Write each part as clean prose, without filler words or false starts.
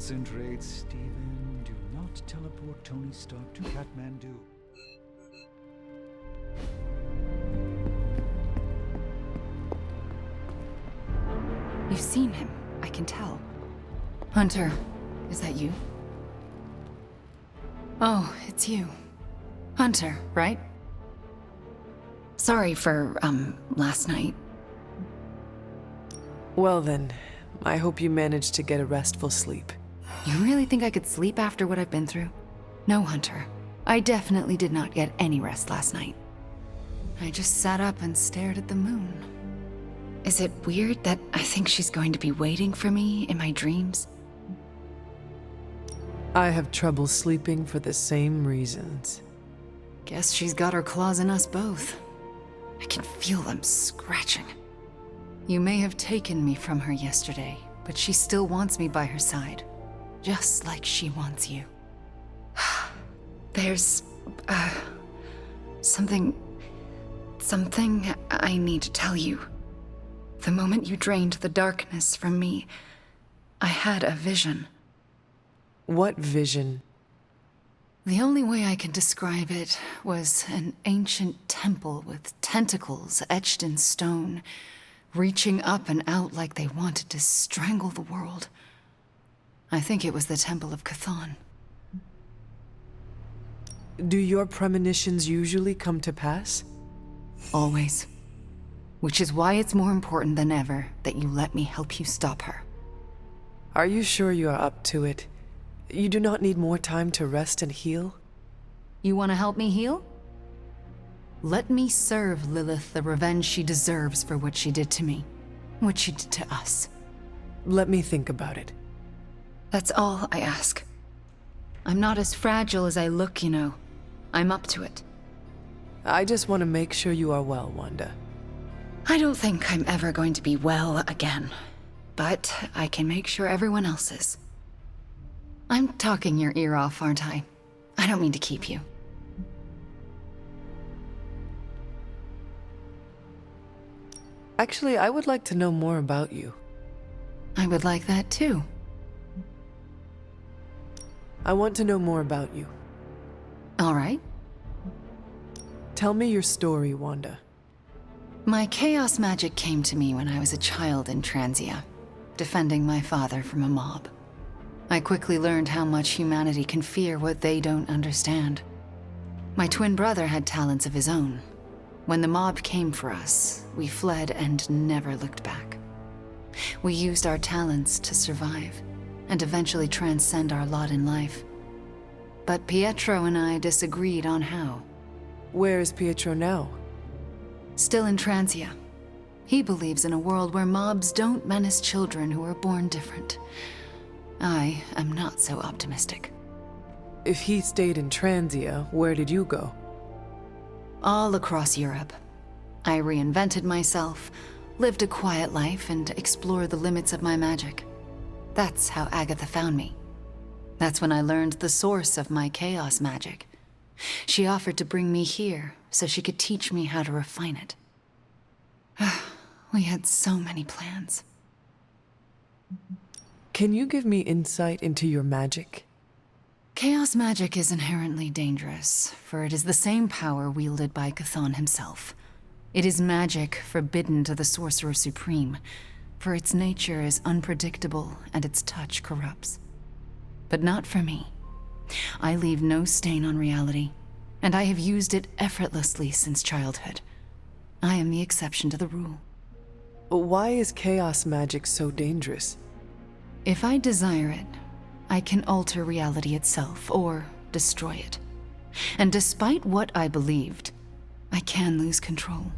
Concentrate, Steven. Do not teleport Tony Stark to Kathmandu. You've seen him, I can tell. Hunter, is that you? Oh, it's you. Hunter, right? Sorry for, last night. Well then, I hope you managed to get a restful sleep. You really think I could sleep after what I've been through? No, Hunter. I definitely did not get any rest last night. I just sat up and stared at the moon. Is it weird that I think she's going to be waiting for me in my dreams? I have trouble sleeping for the same reasons. Guess she's got her claws in us both. I can feel them scratching. You may have taken me from her yesterday, but she still wants me by her side. Just like she wants you. There's, something I need to tell you. The moment you drained the darkness from me, I had a vision. What vision? The only way I can describe it was an ancient temple with tentacles etched in stone, reaching up and out like they wanted to strangle the world. I think it was the Temple of Chthon. Do your premonitions usually come to pass? Always. Which is why it's more important than ever that you let me help you stop her. Are you sure you are up to it? You do not need more time to rest and heal? You want to help me heal? Let me serve Lilith the revenge she deserves for what she did to me. What she did to us. Let me think about it. That's all I ask. I'm not as fragile as I look, you know. I'm up to it. I just want to make sure you are well, Wanda. I don't think I'm ever going to be well again. But I can make sure everyone else is. I'm talking your ear off, aren't I? I don't mean to keep you. Actually, I would like to know more about you. I would like that too. I want to know more about you. All right. Tell me your story, Wanda. My chaos magic came to me when I was a child in Transia, defending my father from a mob. I quickly learned how much humanity can fear what they don't understand. My twin brother had talents of his own. When the mob came for us, we fled and never looked back. We used our talents to survive, and eventually transcend our lot in life. But Pietro and I disagreed on how. Where is Pietro now? Still in Transia. He believes in a world where mobs don't menace children who are born different. I am not so optimistic. If he stayed in Transia, where did you go? All across Europe. I reinvented myself, lived a quiet life, and explored the limits of my magic. That's how Agatha found me. That's when I learned the source of my chaos magic. She offered to bring me here so she could teach me how to refine it. We had so many plans. Can you give me insight into your magic? Chaos magic is inherently dangerous, for it is the same power wielded by Chthon himself. It is magic forbidden to the Sorcerer Supreme, for its nature is unpredictable and its touch corrupts. But not for me. I leave no stain on reality, and I have used it effortlessly since childhood. I am the exception to the rule. Why is chaos magic so dangerous? If I desire it, I can alter reality itself, or destroy it. And despite what I believed, I can lose control.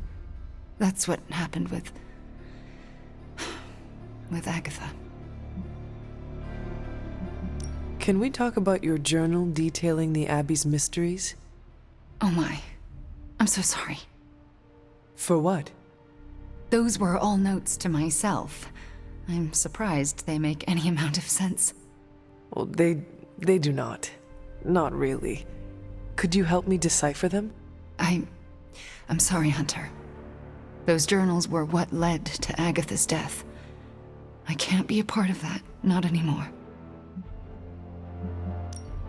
That's what happened with Agatha. Can we talk about your journal detailing the Abbey's mysteries? Oh my. I'm so sorry. For what? Those were all notes to myself. I'm surprised they make any amount of sense. Well, they do not. Not really. Could you help me decipher them? I'm sorry, Hunter. Those journals were what led to Agatha's death. I can't be a part of that, not anymore.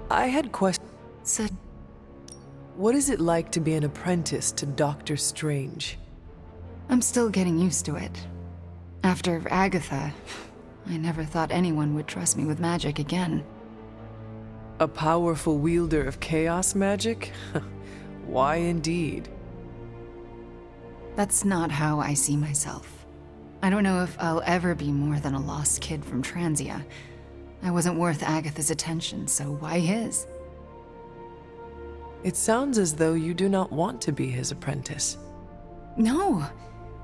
I had questions. So, What is it like to be an apprentice to Doctor Strange? I'm still getting used to it. After Agatha, I never thought anyone would trust me with magic again. A powerful wielder of chaos magic? Why indeed? That's not how I see myself. I don't know if I'll ever be more than a lost kid from Transia. I wasn't worth Agatha's attention, so why his? It sounds as though you do not want to be his apprentice. No,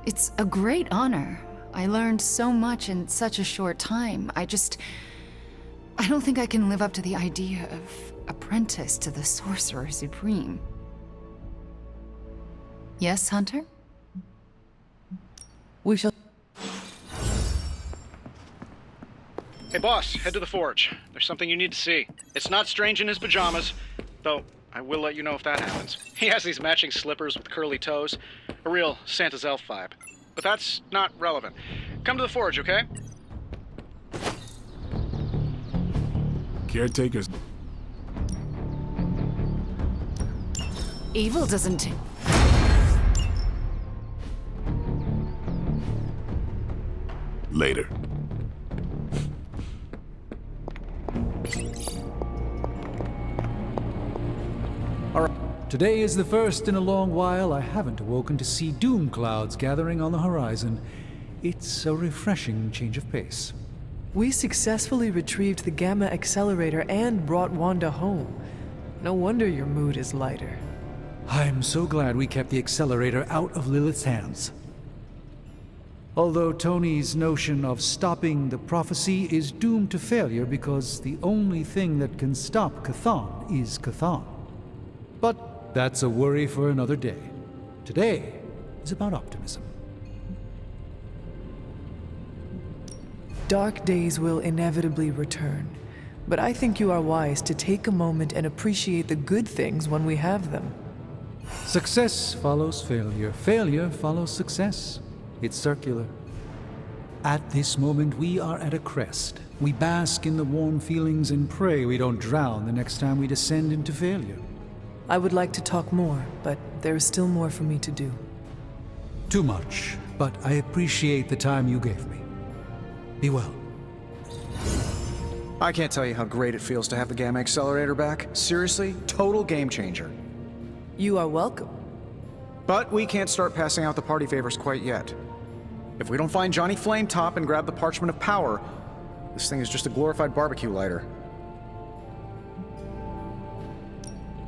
it's a great honor. I learned so much in such a short time. I don't think I can live up to the idea of apprentice to the Sorcerer Supreme. Yes, Hunter? We shall. Hey boss, head to the forge. There's something you need to see. It's not Strange in his pajamas, though I will let you know if that happens. He has these matching slippers with curly toes. A real Santa's elf vibe. But that's not relevant. Come to the forge, okay? Caretakers. Evil doesn't... Later. Today is the first in a long while I haven't awoken to see doom clouds gathering on the horizon. It's a refreshing change of pace. We successfully retrieved the Gamma Accelerator and brought Wanda home. No wonder your mood is lighter. I'm so glad we kept the accelerator out of Lilith's hands. Although Tony's notion of stopping the prophecy is doomed to failure because the only thing that can stop Chthon is Chthon. But that's a worry for another day. Today is about optimism. Dark days will inevitably return, but I think you are wise to take a moment and appreciate the good things when we have them. Success follows failure. Failure follows success. It's circular. At this moment, we are at a crest. We bask in the warm feelings and pray we don't drown the next time we descend into failure. I would like to talk more, but there is still more for me to do. Too much, but I appreciate the time you gave me. Be well. I can't tell you how great it feels to have the Gamma Accelerator back. Seriously, total game changer. You are welcome. But we can't start passing out the party favors quite yet. If we don't find Johnny Flametop and grab the Parchment of Power, this thing is just a glorified barbecue lighter.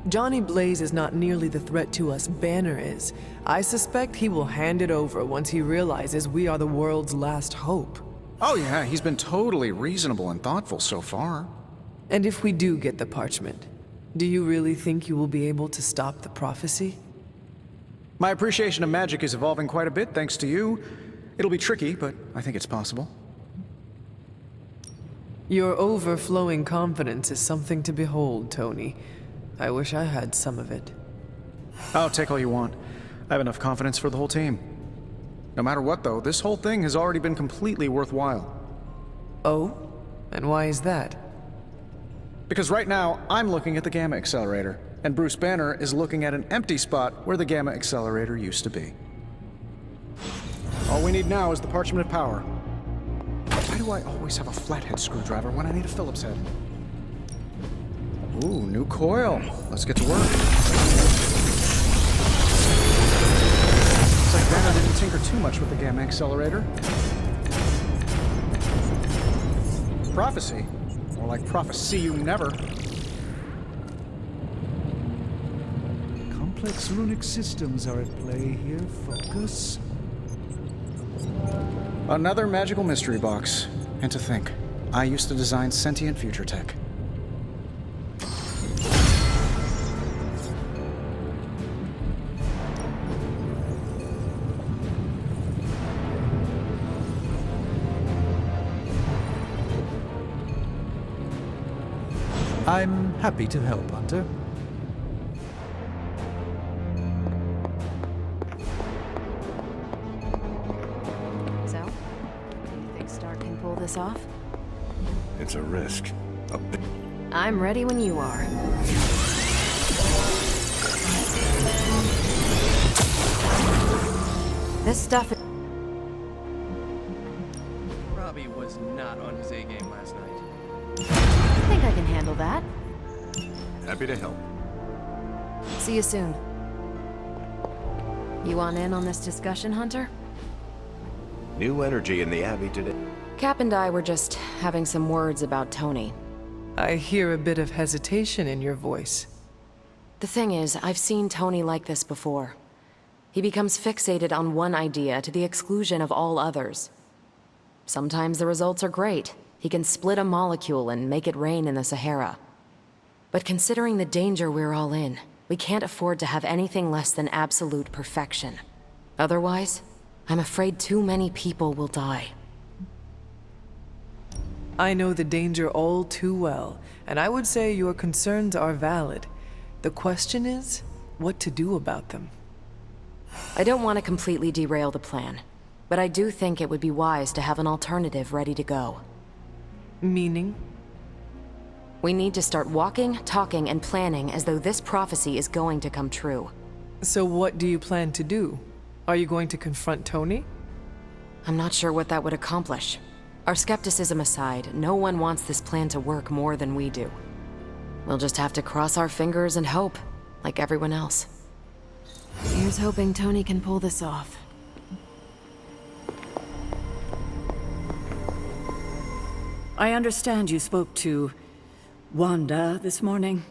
Johnny Blaze is not nearly the threat to us Banner is. I suspect he will hand it over once he realizes we are the world's last hope. Oh yeah, he's been totally reasonable and thoughtful so far. And if we do get the parchment, do you really think you will be able to stop the prophecy? My appreciation of magic is evolving quite a bit thanks to you. It'll be tricky, but I think it's possible. Your overflowing confidence is something to behold, Tony. I wish I had some of it. Oh, take all you want. I have enough confidence for the whole team. No matter what, though, this whole thing has already been completely worthwhile. Oh? And why is that? Because right now, I'm looking at the Gamma Accelerator, and Bruce Banner is looking at an empty spot where the Gamma Accelerator used to be. All we need now is the Parchment of Power. Why do I always have a flathead screwdriver when I need a Phillips head? Ooh, new coil. Let's get to work. Looks like Banner didn't tinker too much with the Gamma Accelerator. Prophecy? More like prophecy you never. Complex runic systems are at play here. Focus. Another magical mystery box. And to think, I used to design sentient future tech. I'm happy to help, Hunter. So? Do you think Stark can pull this off? It's a risk. A big I'm ready when you are. This stuff. Robbie was not on his A game last night. I think I can handle that. Happy to help. See you soon. You want in on this discussion, Hunter? New energy in the Abbey today. Cap and I were just having some words about Tony. I hear a bit of hesitation in your voice. The thing is, I've seen Tony like this before. He becomes fixated on one idea to the exclusion of all others. Sometimes the results are great. He can split a molecule and make it rain in the Sahara. But considering the danger we're all in, we can't afford to have anything less than absolute perfection. Otherwise, I'm afraid too many people will die. I know the danger all too well, and I would say your concerns are valid. The question is, what to do about them. I don't want to completely derail the plan, but I do think it would be wise to have an alternative ready to go. Meaning? We need to start walking, talking, and planning as though this prophecy is going to come true. So what do you plan to do? Are you going to confront Tony? I'm not sure what that would accomplish. Our skepticism aside, no one wants this plan to work more than we do. We'll just have to cross our fingers and hope, like everyone else. Here's hoping Tony can pull this off. I understand you spoke to Wanda this morning.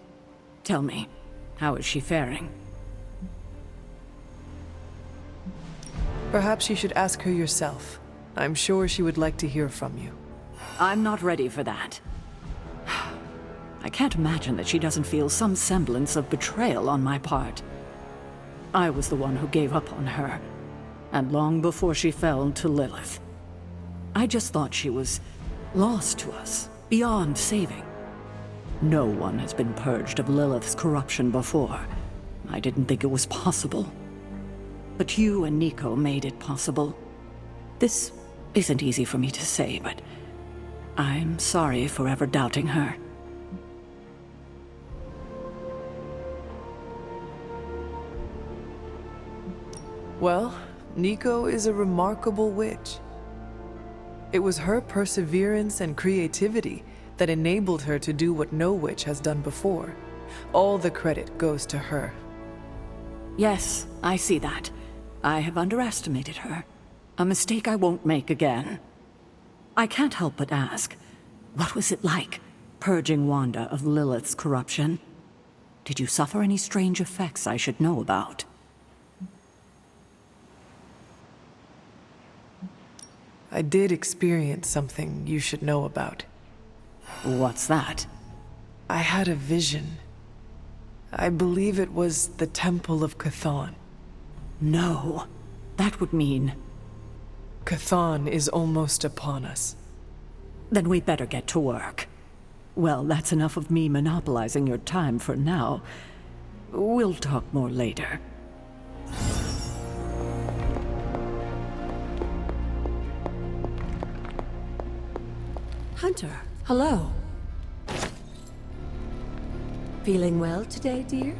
Tell me, how is she faring? Perhaps you should ask her yourself. I'm sure she would like to hear from you. I'm not ready for that. I can't imagine that she doesn't feel some semblance of betrayal on my part. I was the one who gave up on her, and long before she fell to Lilith. I just thought she was lost to us, beyond saving. No one has been purged of Lilith's corruption before. I didn't think it was possible. But you and Nico made it possible. This isn't easy for me to say, but I'm sorry for ever doubting her. Well, Nico is a remarkable witch. It was her perseverance and creativity that enabled her to do what no witch has done before. All the credit goes to her. Yes, I see that. I have underestimated her. A mistake I won't make again. I can't help but ask, what was it like, purging Wanda of Lilith's corruption? Did you suffer any strange effects I should know about? I did experience something you should know about. What's that? I had a vision. I believe it was the Temple of Chthon. No. That would mean... Chthon is almost upon us. Then we better get to work. Well, that's enough of me monopolizing your time for now. We'll talk more later. Hunter, hello. Feeling well today, dear?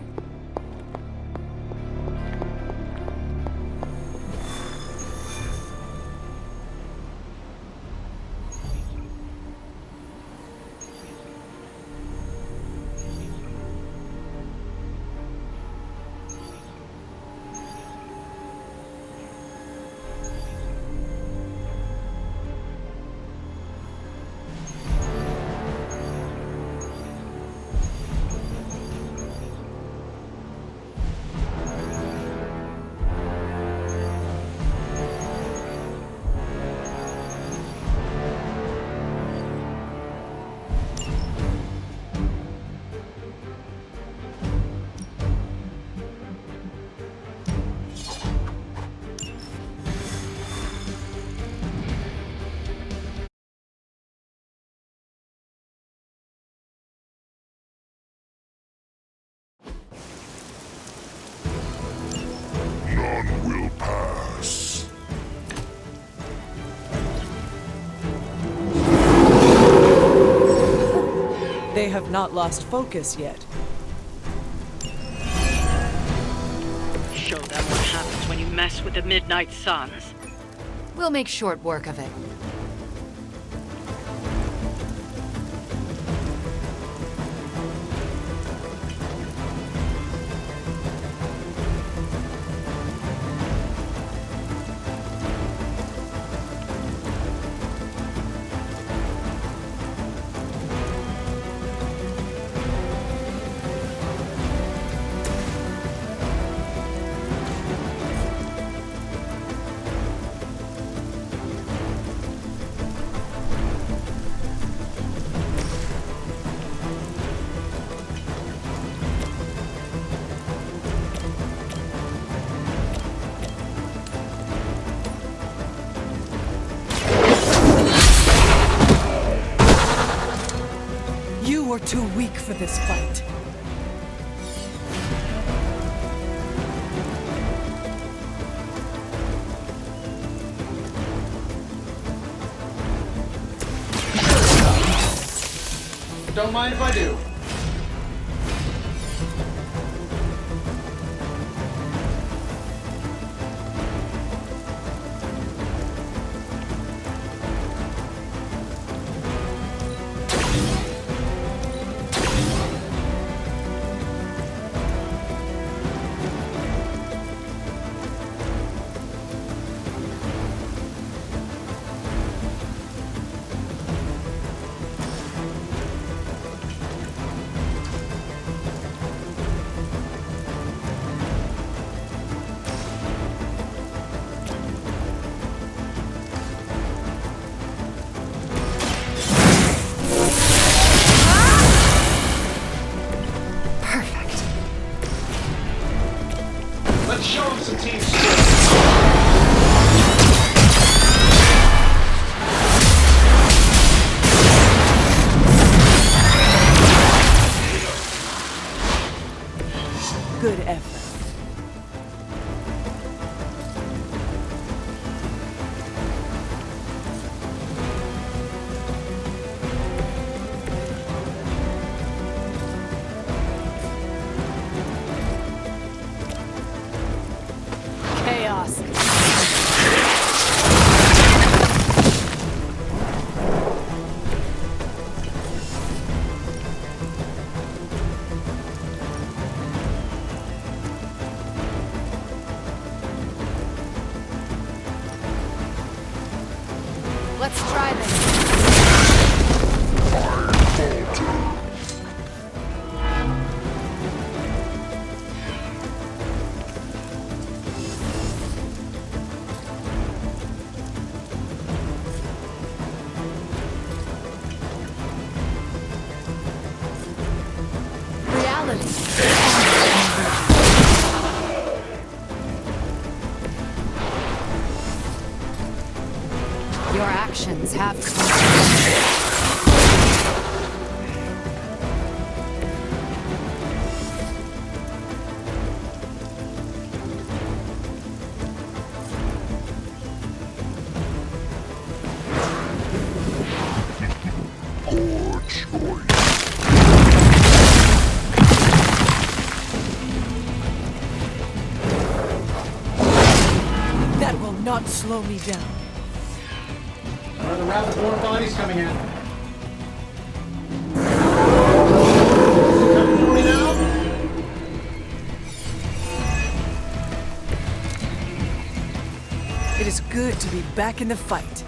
have not lost focus yet. Show them what happens when you mess with the Midnight Suns. We'll make short work of it. You are too weak for this fight. Don't mind if I do. Let's show him some team spirit. Good effort. Chaos. Let's try this. Your actions have consequences. That will not slow me down. The rapid-born bodies coming in. Coming for me now? It is good to be back in the fight.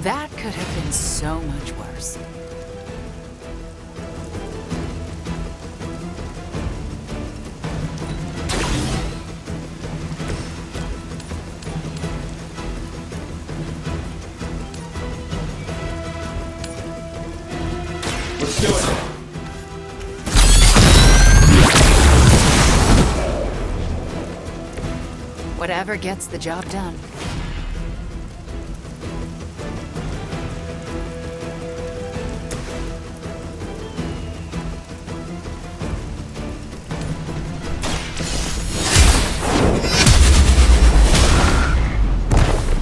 That could have been so much worse. Whatever gets the job done.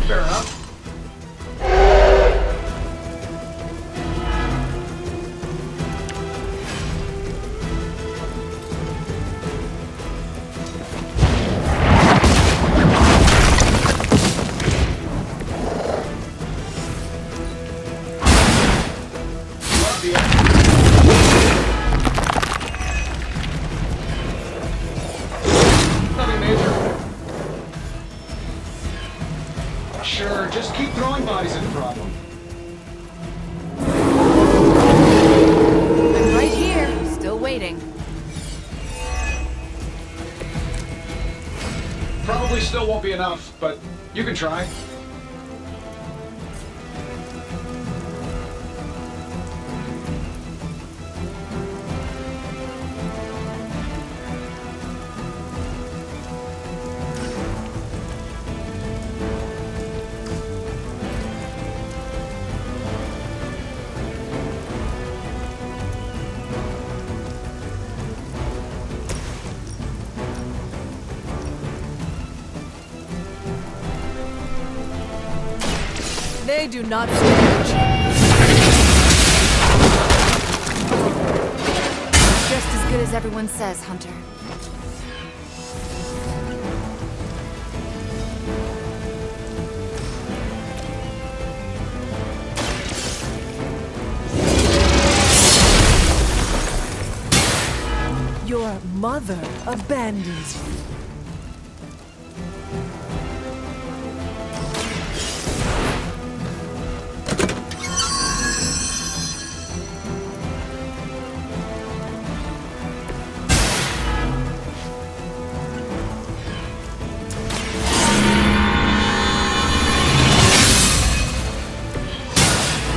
Fair enough. Nothing major. Sure, just keep throwing bodies at the problem. I'm right here, still waiting. Probably still won't be enough, but you can try. They do not stand a chance. Just as good as everyone says, Hunter. Your mother abandons you.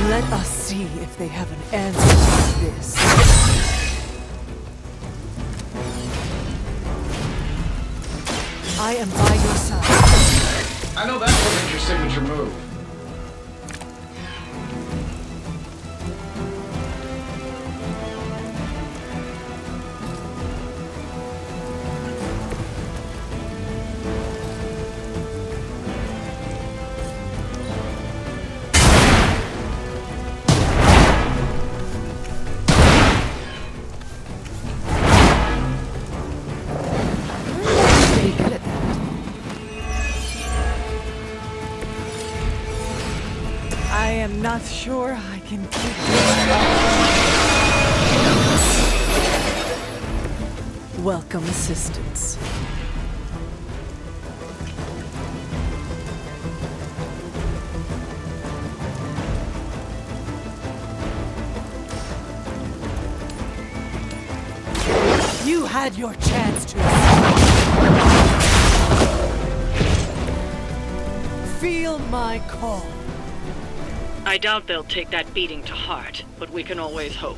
Let us see if they have an answer to this. I am by your side. I know that wasn't your signature move. Pretty good at that. I am not sure I can keep this. Welcome assistance. You had your chance to feel my call. I doubt they'll take that beating to heart, but we can always hope.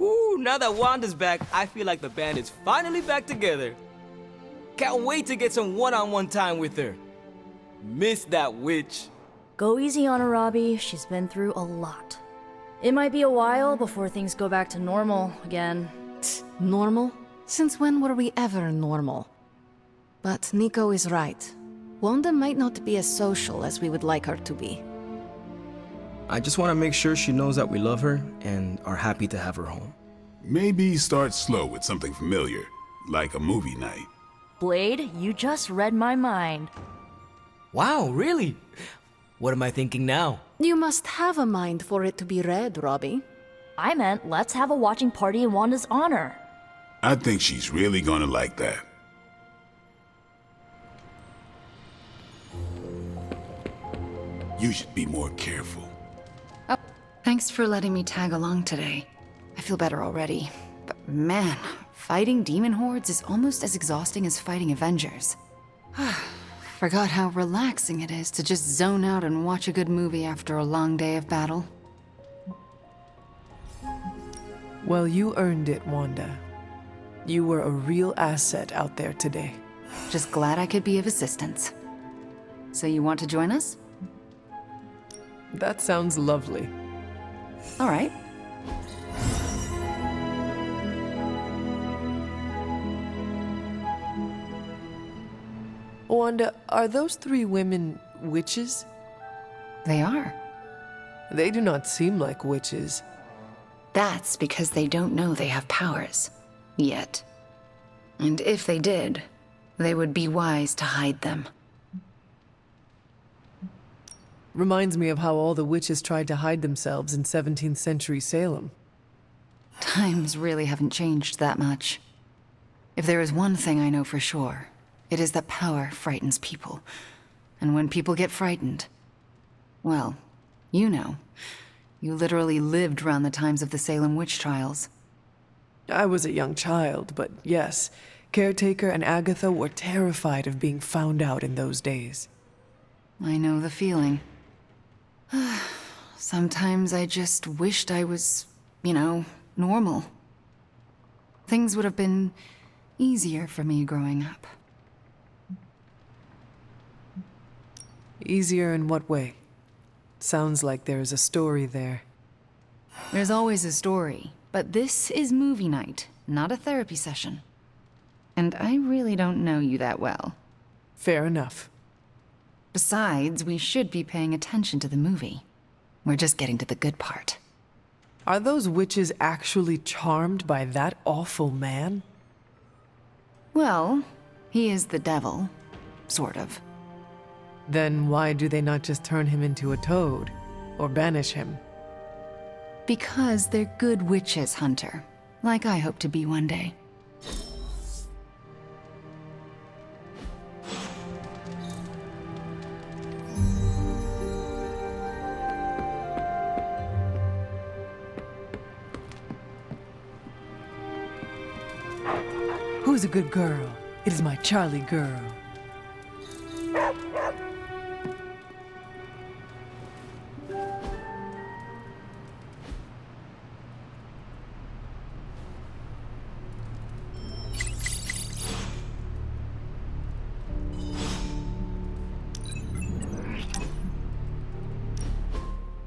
Ooh, now that Wanda's back, I feel like the band is finally back together. Can't wait to get some one-on-one time with her. Miss that witch. Go easy on her, Robbie. She's been through a lot. It might be a while before things go back to normal again. Normal? Since when were we ever normal? But Nico is right. Wanda might not be as social as we would like her to be. I just want to make sure she knows that we love her and are happy to have her home. Maybe start slow with something familiar, like a movie night. Blade, you just read my mind. Wow, really? What am I thinking now? You must have a mind for it to be read, Robbie. I meant let's have a watching party in Wanda's honor. I think she's really gonna like that. You should be more careful. Oh, thanks for letting me tag along today. I feel better already. But man, fighting demon hordes is almost as exhausting as fighting Avengers. Forgot how relaxing it is to just zone out and watch a good movie after a long day of battle. Well, you earned it, Wanda. You were a real asset out there today. Just glad I could be of assistance. So you want to join us? That sounds lovely. All right. Wanda, are those 3 women witches? They are. They do not seem like witches. That's because they don't know they have powers. Yet. And if they did, they would be wise to hide them. Reminds me of how all the witches tried to hide themselves in 17th century Salem. Times really haven't changed that much. If there is one thing I know for sure, it is that power frightens people. And when people get frightened, well, you know, you literally lived around the times of the Salem witch trials. I was a young child, but yes, Caretaker and Agatha were terrified of being found out in those days. I know the feeling. Sometimes I just wished I was, you know, normal. Things would have been easier for me growing up. Easier in what way? Sounds like there's a story there. There's always a story, but this is movie night, not a therapy session. And I really don't know you that well. Fair enough. Besides, we should be paying attention to the movie. We're just getting to the good part. Are those witches actually charmed by that awful man? Well, he is the devil. Sort of. Then why do they not just turn him into a toad? Or banish him? Because they're good witches, Hunter. Like I hope to be one day. Who's a good girl? It is my Charlie girl.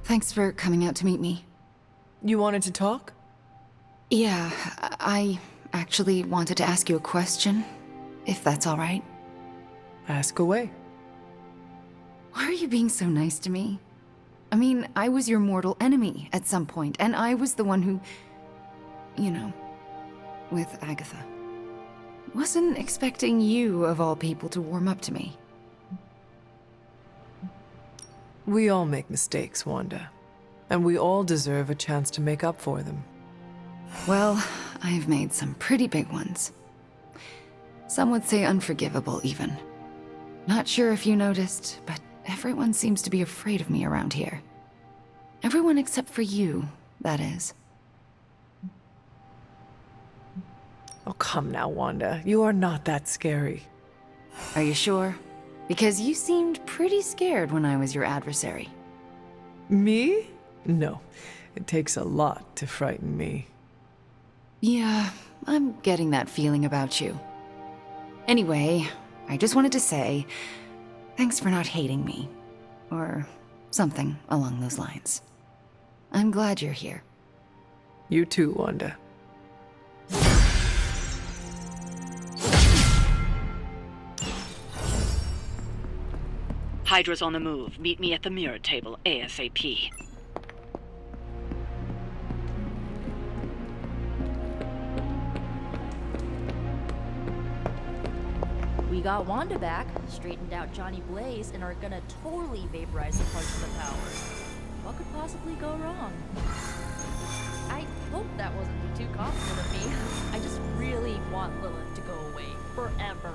Thanks for coming out to meet me. You wanted to talk? Yeah, I actually wanted to ask you a question, if that's all right. Ask away. Why are you being so nice to me? I mean, I was your mortal enemy at some point, and I was the one who, you know, with Agatha. Wasn't expecting you, of all people, to warm up to me. We all make mistakes, Wanda. And we all deserve a chance to make up for them. Well, I've made some pretty big ones. Some would say unforgivable, even. Not sure if you noticed, but everyone seems to be afraid of me around here. Everyone except for you, that is. Oh, come now, Wanda. You are not that scary. Are you sure? Because you seemed pretty scared when I was your adversary. Me? No. It takes a lot to frighten me. Yeah, I'm getting that feeling about you. Anyway, I just wanted to say, thanks for not hating me. Or something along those lines. I'm glad you're here. You too, Wanda. Hydra's on the move. Meet me at the mirror table, ASAP. We got Wanda back, straightened out Johnny Blaze, and are gonna totally vaporize the Function of Power. What could possibly go wrong? I hope that wasn't too confident of me. I just really want Lilith to go away forever.